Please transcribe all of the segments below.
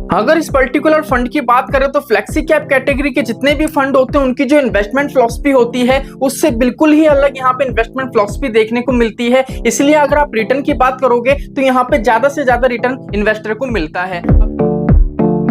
अगर इस particular fund की बात करें तो फ्लेक्सी कैप कैटेगरी के जितने भी फंड होते हैं उनकी जो इन्वेस्टमेंट फिलॉसफी होती है उससे बिल्कुल ही अलग यहाँ पे इन्वेस्टमेंट फिलॉसफी देखने को मिलती है। इसलिए अगर आप रिटर्न की बात करोगे तो यहाँ पे ज्यादा से ज्यादा रिटर्न इन्वेस्टर को मिलता है।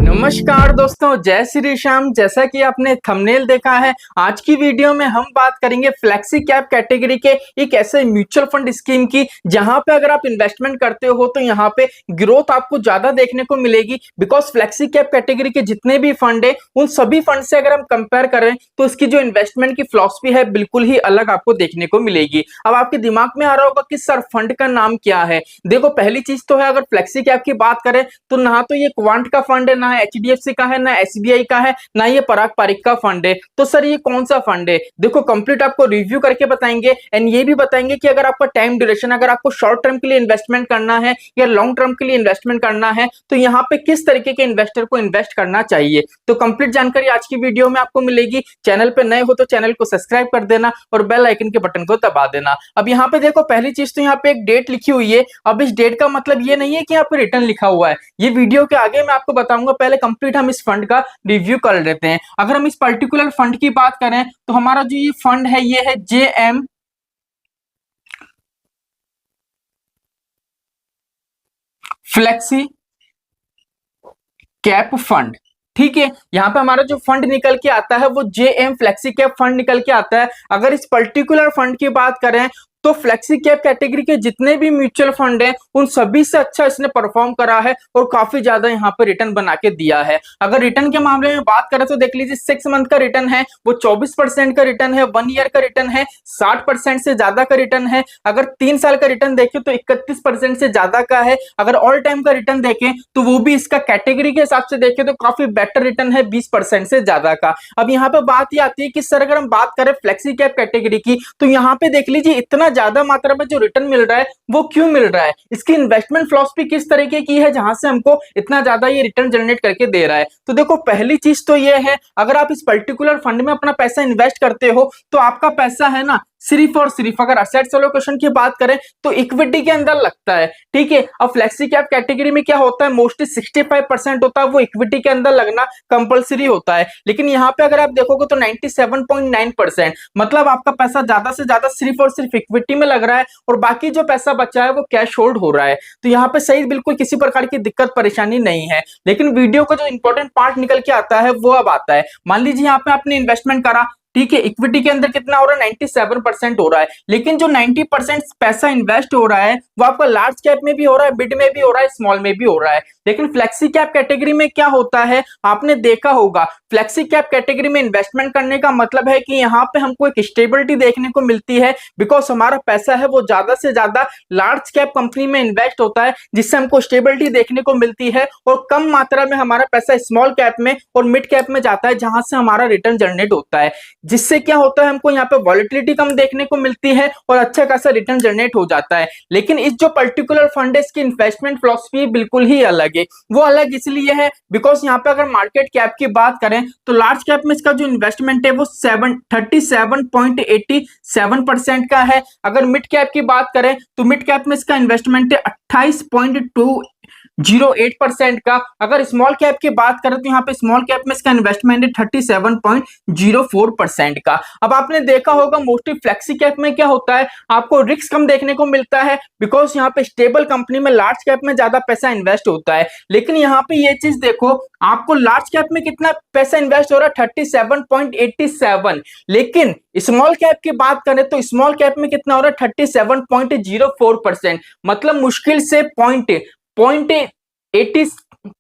नमस्कार दोस्तों, जय श्री श्याम। जैसा कि आपने थंबनेल देखा है, आज की वीडियो में हम बात करेंगे फ्लेक्सी कैप कैटेगरी के एक ऐसे म्यूचुअल फंड स्कीम की जहां पे अगर आप इन्वेस्टमेंट करते हो तो यहां पे ग्रोथ आपको ज्यादा देखने को मिलेगी। बिकॉज फ्लेक्सी कैप कैटेगरी के जितने भी फंड है उन सभी फंड से अगर हम कंपेयर करें तो इसकी जो इन्वेस्टमेंट की फिलॉसफी है बिल्कुल ही अलग आपको देखने को मिलेगी। अब आपके दिमाग में आ रहा होगा कि सर फंड का नाम क्या है। देखो, पहली चीज तो है, अगर फ्लेक्सी कैप की बात करें तो ना तो ये क्वांट का फंड है, ना एचडीएफसी का है, ना एसबीआई का है, ना ये पराग पारिक का फंड है। तो सर ये कौन सा फंड है? देखो, कंप्लीट आपको रिव्यू करके बताएंगे एंड ये भी बताएंगे कि अगर आपका टाइम ड्यूरेशन, अगर आपको शॉर्ट टर्म के लिए इन्वेस्टमेंट करना है या लॉन्ग टर्म के लिए इन्वेस्टमेंट करना है तो यहाँ पे किस तरीके के इन्वेस्टर को इन्वेस्ट करना चाहिए। तो कंप्लीट जानकारी आज की वीडियो में आपको मिलेगी। चैनल पे नए हो तो चैनल को सब्सक्राइब कर देना और बेल आइकन के बटन को दबा देना। अब यहाँ पे देखो, पहली चीज तो यहाँ पे एक डेट लिखी हुई है। अब इस डेट का मतलब ये नहीं है कि यहाँ पे रिटर्न लिखा हुआ है, ये वीडियो के आगे मैं आपको बताऊंगा। पहले कंप्लीट हम इस फंड का रिव्यू कर लेते हैं। अगर हम इस पर्टिकुलर फंड की बात करें तो हमारा जो ये फंड है ये है जेएम फ्लेक्सी कैप फंड। ठीक है, यहाँ पे हमारा जो फंड निकल के आता है वो जेएम फ्लेक्सी कैप फंड निकल के आता है। अगर इस पर्टिकुलर फंड की बात करें तो फ्लेक्सी कैप कैटेगरी के जितने भी म्यूचुअल फंड हैं उन सभी से अच्छा इसने परफॉर्म करा है और काफी ज्यादा यहाँ पे रिटर्न बना के दिया है। अगर रिटर्न के मामले में बात करें तो देख लीजिए, 6 मंथ का रिटर्न है वो 24% का रिटर्न है, 1 ईयर का रिटर्न है 60% से ज्यादा का रिटर्न है, अगर 3 साल का रिटर्न देखें तो 31% से ज्यादा का है, अगर ऑल टाइम का रिटर्न देखें तो वो भी इसका कैटेगरी के हिसाब से देखें तो काफी बेटर रिटर्न है, 20% से ज्यादा का। अब यहाँ पे बात ये आती है कि सर अगर हम बात करें फ्लेक्सी कैप कैटेगरी की तो यहाँ पे देख लीजिए इतना ज्यादा मात्रा में जो रिटर्न मिल रहा है वो क्यों मिल रहा है, इसकी इन्वेस्टमेंट फिलॉसफी किस तरीके की है जहां से हमको इतना ज्यादा ये रिटर्न जनरेट करके दे रहा है। तो देखो, पहली चीज तो ये है, अगर आप इस पर्टिकुलर फंड में अपना पैसा इन्वेस्ट करते हो तो आपका पैसा है ना सिर्फ और सिर्फ, अगर असेट्स एलोकेशन की बात करें तो इक्विटी के अंदर लगता है। ठीक है, अब फ्लेक्सी कैप कैटेगरी में क्या होता है, मोस्टली 65% होता है वो इक्विटी के अंदर लगना कंपलसरी होता है, लेकिन यहाँ पे अगर आप देखोगे तो 97.9%, मतलब आपका पैसा ज्यादा से ज्यादा सिर्फ और सिर्फ इक्विटी में लग रहा है और बाकी जो पैसा बचा है वो कैश होल्ड हो रहा है। तो यहाँ पे सही बिल्कुल किसी प्रकार की दिक्कत परेशानी नहीं है। लेकिन वीडियो का जो इंपॉर्टेंट पार्ट निकल के आता है वो अब आता है। मान लीजिए यहाँ पे आपने इन्वेस्टमेंट करा, ठीक है, इक्विटी के अंदर कितना हो रहा है, 97% हो रहा है, लेकिन जो 90% पैसा इन्वेस्ट हो रहा है वो आपका लार्ज कैप में भी हो रहा है, मिड में भी हो रहा है, स्मॉल में भी हो रहा है। लेकिन फ्लेक्सी कैप कैटेगरी में क्या होता है, आपने देखा होगा, फ्लेक्सी कैप कैटेगरी में इन्वेस्टमेंट करने का मतलब है कि यहाँ पे हमको एक स्टेबिलिटी देखने को मिलती है। बिकॉज हमारा पैसा है वो ज्यादा से ज्यादा लार्ज कैप कंपनी में इन्वेस्ट होता है जिससे हमको स्टेबिलिटी देखने को मिलती है, और कम मात्रा में हमारा पैसा स्मॉल कैप में और मिड कैप में जाता है जहां से हमारा रिटर्न जनरेट होता है, जिससे क्या होता है हमको यहाँ पे वॉलेटिलिटी कम देखने को मिलती है और अच्छा खासा रिटर्न जनरेट हो जाता है। लेकिन इस जो पर्टिकुलर फंड है इसकी इन्वेस्टमेंट फिलॉसफी बिल्कुल ही अलग है। वो अलग इसलिए है बिकॉज यहाँ पे अगर मार्केट कैप की बात करें तो लार्ज कैप में इसका जो इन्वेस्टमेंट है वो 37.87% का है, अगर मिड कैप की बात करें तो मिड कैप में इसका इन्वेस्टमेंट है 28.208% का, अगर स्मॉल कैप की बात करें तो यहाँ पे स्मॉल कैप में इसका इन्वेस्टमेंट है 37.04% का। अब आपने देखा होगा मोस्टली फ्लेक्सी कैप में क्या होता है, आपको रिस्क कम देखने को मिलता है बिकॉज यहाँ पे स्टेबल कंपनी में लार्ज कैप में ज्यादा पैसा इन्वेस्ट होता है। लेकिन यहाँ पे ये चीज देखो, आपको लार्ज कैप में कितना पैसा इन्वेस्ट हो रहा है, 37.87, लेकिन स्मॉल कैप की बात करें तो स्मॉल कैप में कितना हो रहा है, 37.04%, मतलब मुश्किल से पॉइंट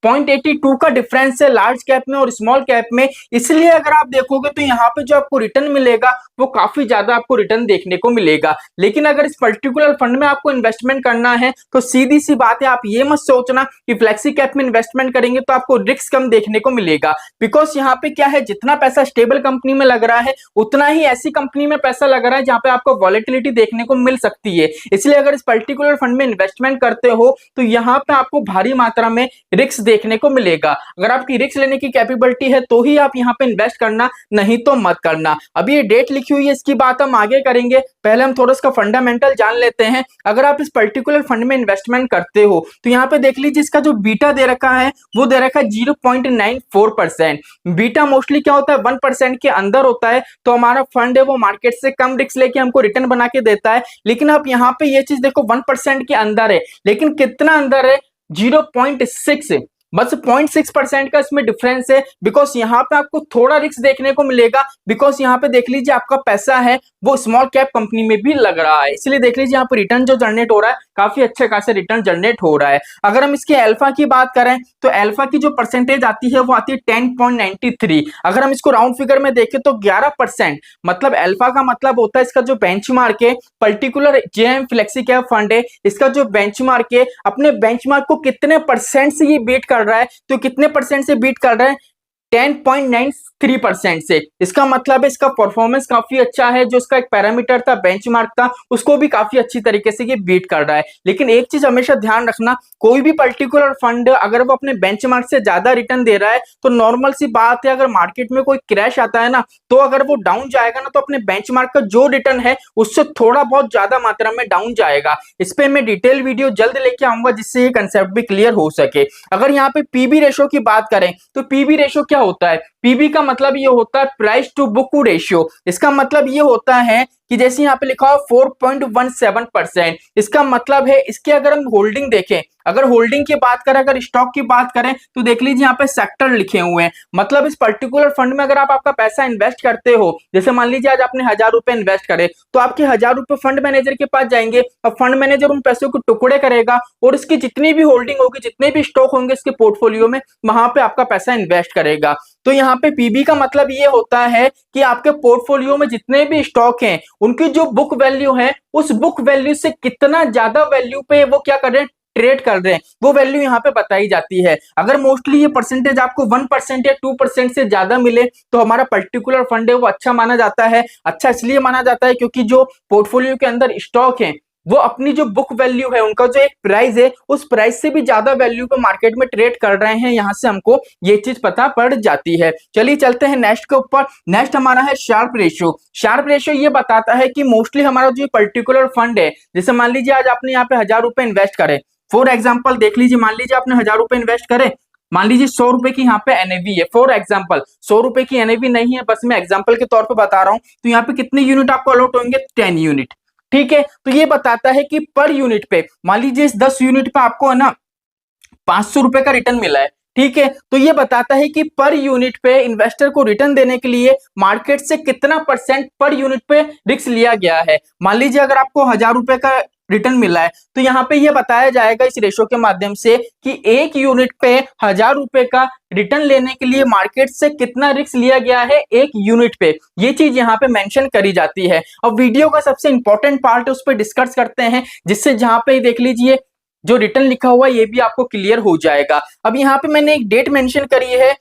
82 का डिफरेंस है लार्ज कैप में और स्मॉल कैप में। इसलिए अगर आप देखोगे तो यहाँ पे जो आपको रिटर्न मिलेगा वो काफी ज्यादा आपको रिटर्न देखने को मिलेगा। लेकिन अगर इस पर्टिकुलर फंड में आपको इन्वेस्टमेंट करना है तो सीधी सी बात है, आप ये मत सोचना कि फ्लेक्सी कैप में इन्वेस्टमेंट करेंगे तो आपको रिस्क कम देखने को मिलेगा। बिकॉज यहाँ पे क्या है, जितना पैसा स्टेबल कंपनी में लग रहा है उतना ही ऐसी कंपनी में पैसा लग रहा है जहां पे आपको वॉलेटिलिटी देखने को मिल सकती है। इसलिए अगर इस पर्टिकुलर फंड में इन्वेस्टमेंट करते हो तो यहाँ पे आपको भारी मात्रा में रिस्क देखने को मिलेगा। अगर आपकी रिस्क लेने की कैपेबिलिटी है तो ही आप यहाँ पे इन्वेस्ट करना, नहीं तो मत करना। अभी ये डेट लिखी हुई है, इसकी बात हम आगे करेंगे, पहले हम थोड़ा इसका फंडामेंटल जान लेते हैं। अगर आप इस पर्टिकुलर फंड में इन्वेस्टमेंट करते हो तो यहाँ पे देख लीजिए इसका जो बीटा दे रखा है वो दे रखा है 0.94%। बीटा मोस्टली क्या होता है 1% के अंदर होता है, तो हमारा फंड है वो मार्केट से कम रिस्क लेके हमको रिटर्न बना के देता है। लेकिन आप यहाँ पे ये चीज देखो 1% के अंदर है, लेकिन कितना अंदर है 0.6, बस 0.6% का इसमें डिफरेंस है। बिकॉज यहाँ पे आपको थोड़ा रिस्क देखने को मिलेगा, बिकॉज यहाँ पे देख लीजिए आपका पैसा है वो स्मॉल कैप कंपनी में भी लग रहा है, इसलिए देख लीजिए यहाँ पे रिटर्न जो जनरेट हो रहा है काफी अच्छे खासे रिटर्न जनरेट हो रहा है। अगर हम इसके अल्फा की बात करें तो अल्फा की जो परसेंटेज आती है वो आती है 10.93। अगर हम इसको राउंड फिगर में देखें तो 11%, मतलब अल्फा का मतलब होता है इसका जो बेंचमार्क है, particular JM flexi cap fund है, इसका जो बेंचमार्क है अपने बेंचमार्क को कितने परसेंट से ये बीट कर रहा है, तो कितने परसेंट से बीट कर रहा है 10.93% से। इसका मतलब है इसका परफॉर्मेंस काफी अच्छा है, जो इसका एक पैरामीटर था बेंचमार्क था उसको भी काफी अच्छी तरीके से ये बीट कर रहा है। लेकिन एक चीज हमेशा ध्यान रखना, कोई भी पर्टिकुलर फंड अगर वो अपने बेंचमार्क से ज्यादा रिटर्न दे रहा है तो नॉर्मल सी बात है, अगर मार्केट में कोई क्रैश आता है ना तो अगर वो डाउन जाएगा ना तो अपने बेंचमार्क का जो रिटर्न है उससे थोड़ा बहुत ज्यादा मात्रा में डाउन जाएगा। इस पे मैं डिटेल वीडियो जल्द लेके आऊंगा जिससे ये कंसेप्ट भी क्लियर हो सके। अगर यहाँ पे पीबी रेशो की बात करें तो पीबी रेशो क्या होता है, पीबी का मतलब ये होता है प्राइस टू बुक रेशियो। इसका मतलब ये होता है कि जैसे यहाँ पे लिखा हो 4.17%, इसका मतलब है इसके अगर हम होल्डिंग देखें, अगर होल्डिंग की बात करें, अगर स्टॉक की बात करें तो देख लीजिए यहाँ पे सेक्टर लिखे हुए हैं। मतलब इस पर्टिकुलर फंड में अगर आप आपका पैसा इन्वेस्ट करते हो, जैसे मान लीजिए आज आपने 1000 रुपए इन्वेस्ट करे तो आपके 1000 रुपए फंड मैनेजर के पास जाएंगे, अब फंड मैनेजर उन पैसों को टुकड़े करेगा और इसकी जितनी भी होल्डिंग होगी, जितने भी स्टॉक होंगे इसके पोर्टफोलियो में, वहां पे आपका पैसा इन्वेस्ट करेगा। तो यहाँ पे पीबी का मतलब ये होता है कि आपके पोर्टफोलियो में जितने भी स्टॉक हैं उनकी जो बुक वैल्यू है उस बुक वैल्यू से कितना ज्यादा वैल्यू पे वो क्या कर रहे हैं, ट्रेड कर रहे हैं, वो वैल्यू यहाँ पे बताई जाती है। अगर मोस्टली ये परसेंटेज आपको 1% या 2% से ज्यादा मिले तो हमारा पर्टिकुलर फंड है वो अच्छा माना जाता है। अच्छा इसलिए माना जाता है क्योंकि जो पोर्टफोलियो के अंदर स्टॉक है वो अपनी जो बुक वैल्यू है, उनका जो एक प्राइस है उस प्राइस से भी ज्यादा वैल्यू पे मार्केट में ट्रेड कर रहे हैं, यहाँ से हमको ये चीज पता पड़ जाती है। चलिए चलते हैं नेक्स्ट के ऊपर। नेक्स्ट हमारा है शार्प रेशियो। शार्प रेशियो ये बताता है कि मोस्टली हमारा जो पर्टिकुलर फंड है, जैसे मान लीजिए आज आपने यहाँ पे 1000 रुपए इन्वेस्ट करे, फॉर एग्जाम्पल देख लीजिए, मान लीजिए आपने 1000 रुपए इन्वेस्ट करे, मान लीजिए 100 रुपए की यहाँ पे एनएवी है, फॉर एग्जांपल 100 रुपए की एनएवी नहीं है, बस मैं एग्जांपल के तौर पे बता रहा हूँ। तो यहाँ पे कितने यूनिट आपको अलॉट होंगे, 10 यूनिट। ठीक है, तो ये बताता है कि पर यूनिट पे, मान लीजिए इस 10 यूनिट पे आपको है ना 500 रुपए का रिटर्न मिला है। ठीक है, तो ये बताता है कि पर यूनिट पे इन्वेस्टर को रिटर्न देने के लिए मार्केट से कितना परसेंट पर यूनिट पे रिस्क लिया गया है। मान लीजिए अगर आपको 1000 रुपए का रिटर्न मिला है तो यहाँ पे ये बताया जाएगा इस रेशो के माध्यम से कि एक यूनिट पे 1000 रुपए का रिटर्न लेने के लिए मार्केट से कितना रिस्क लिया गया है एक यूनिट पे, ये चीज यहाँ पे मेंशन करी जाती है। अब वीडियो का सबसे इंपॉर्टेंट पार्ट है उस पर डिस्कस करते हैं, जिससे जहां पे देख लीजिए जो रिटर्न लिखा हुआ है ये भी आपको क्लियर हो जाएगा। अब यहाँ पे मैंने एक डेट मेंशन करी है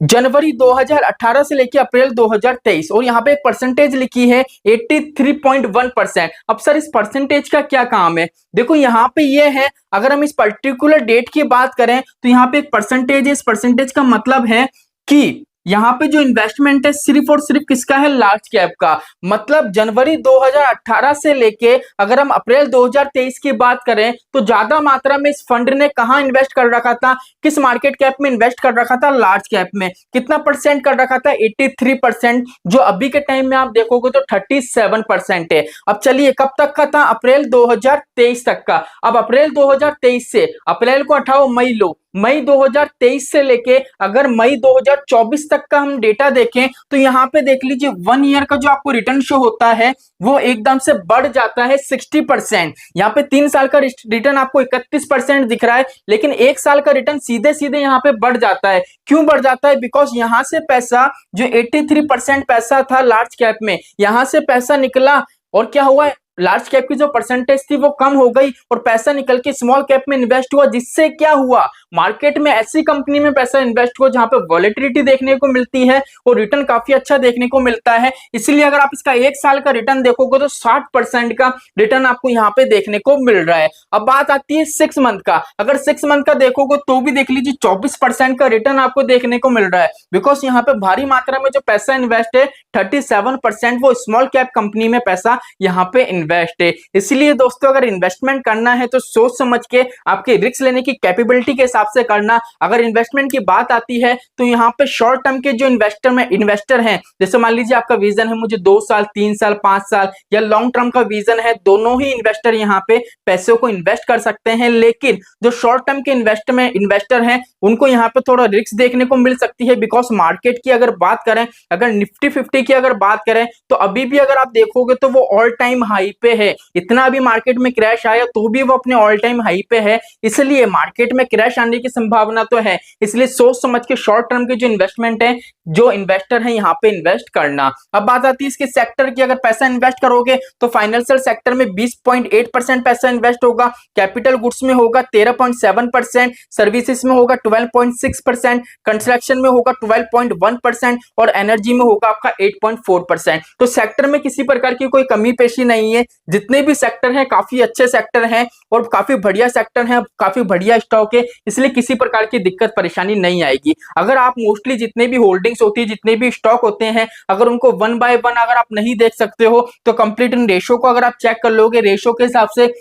जनवरी 2018 से लेकर अप्रैल 2023 और यहाँ पे एक परसेंटेज लिखी है 83.1%। अब सर इस परसेंटेज का क्या काम है, देखो यहाँ पे ये है, अगर हम इस पर्टिकुलर डेट की बात करें तो यहाँ पे एक परसेंटेज है, इस परसेंटेज का मतलब है कि यहाँ पे जो इन्वेस्टमेंट है सिर्फ और सिर्फ किसका है, लार्ज कैप का। मतलब जनवरी 2018 से लेके अगर हम अप्रैल 2023 की बात करें तो ज्यादा मात्रा में इस फंड ने कहाँ इन्वेस्ट कर रखा था, किस मार्केट कैप में इन्वेस्ट कर रखा था, लार्ज कैप में। कितना परसेंट कर रखा था, 83%, जो अभी के टाइम में आप देखोगे तो 37% है। अब चलिए कब तक का था, अप्रैल 2023 तक का। अब अप्रैल 2023 से अप्रैल को हटाओ, मई लो, मई 2023 से लेके अगर मई 2024 तक का हम डेटा देखें तो यहाँ पे देख लीजिए 1 ईयर का जो आपको रिटर्न शो होता है वो एकदम से बढ़ जाता है 60%। यहाँ पे 3 साल का रिटर्न आपको 31% दिख रहा है, लेकिन 1 साल का रिटर्न सीधे सीधे यहाँ पे बढ़ जाता है। क्यों बढ़ जाता है, बिकॉज यहाँ से पैसा जो 83% पैसा था लार्ज कैप में, यहाँ से पैसा निकला और क्या हुआ, लार्ज कैप की जो परसेंटेज थी वो कम हो गई और पैसा निकल के स्मॉल कैप में इन्वेस्ट हुआ, जिससे क्या हुआ, मार्केट में ऐसी कंपनी में पैसा इन्वेस्ट हुआ जहां पे वॉलेटिलिटी देखने को मिलती है और रिटर्न काफी अच्छा देखने को मिलता है। इसलिए अगर आप इसका 1 साल का रिटर्न देखोगे तो 60% का रिटर्न आपको यहाँ पे देखने को मिल रहा है। अब बात आती है 6 मंथ का, अगर 6 मंथ का देखोगे तो भी देख लीजिए 24% का रिटर्न आपको देखने को मिल रहा है, बिकॉज यहाँ पे भारी मात्रा में जो पैसा इन्वेस्ट है 37% वो स्मॉल कैप कंपनी में पैसा यहाँ पे इन्वेस्ट है। इसलिए दोस्तों अगर इन्वेस्टमेंट करना है तो सोच समझ के आपके रिस्क लेने की कैपेबिलिटी के हिसाब से करना। अगर इन्वेस्टमेंट की बात आती है तो यहाँ पे शॉर्ट टर्म के जो इन्वेस्टर हैं, जैसे मान लीजिए आपका विजन है मुझे 2 साल 3 साल 5 साल या लॉन्ग टर्म का विजन है, दोनों ही इन्वेस्टर यहाँ पे पैसों को इन्वेस्ट कर सकते हैं। लेकिन जो शॉर्ट टर्म के इन्वेस्टर हैं उनको यहाँ पे थोड़ा रिस्क देखने को मिल सकती है, बिकॉज मार्केट की अगर बात करें, अगर निफ्टी 50 की अगर बात करें तो अभी भी अगर आप देखोगे तो वो ऑल टाइम हाई पे है। इतना भी मार्केट में क्रैश आया तो भी वो अपने ऑल टाइम हाई पे है, इसलिए मार्केट में क्रैश आने की संभावना तो है। इसलिए सोच समझ के शॉर्ट टर्म के जो इन्वेस्टमेंट है, जो इन्वेस्टर है यहाँ पे इन्वेस्ट करना। अब बात आती है इसके सेक्टर की, अगर पैसा इन्वेस्ट करोगे तो फाइनेंशियल सेक्टर में 20.8% पैसा इन्वेस्ट होगा, कैपिटल गुड्स में होगा 13.7%, सर्विसेज में होगा 12.6%, कंस्ट्रक्शन में होगा 12.1% और एनर्जी में होगा आपका 8.4%। तो सेक्टर में किसी प्रकार की कोई कमी पेशी नहीं है, जितने भी सेक्टर हैं काफी अच्छे सेक्टर हैं और काफी बढ़िया सेक्टर हैं, काफी बढ़िया स्टॉक है, इसलिए किसी प्रकार की दिक्कत परेशानी नहीं आएगी। अगर आप मोस्टली जितने भी होल्डिंग्स होती है, जितने भी स्टॉक होते हैं, अगर उनको 1 बाय 1 अगर आप नहीं देख सकते हो तो कंप्लीट इन रेशो को अगर आप चेक कर लोगे, रेशो के हिसाब से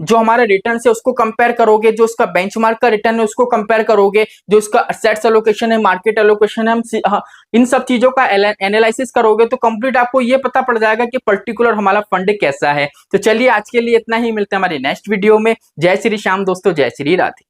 जो हमारा रिटर्न है उसको कंपेयर करोगे, जो उसका बेंचमार्क का रिटर्न है उसको कंपेयर करोगे, जो उसका असेट्स एलोकेशन है, मार्केट एलोकेशन है, हम इन सब चीजों का एनालिसिस करोगे तो कंप्लीट आपको ये पता पड़ जाएगा कि पर्टिकुलर हमारा फंड कैसा है। तो चलिए आज के लिए इतना ही, मिलते हैं हमारे नेक्स्ट वीडियो में। जय श्री श्याम दोस्तों, जय श्री राधे।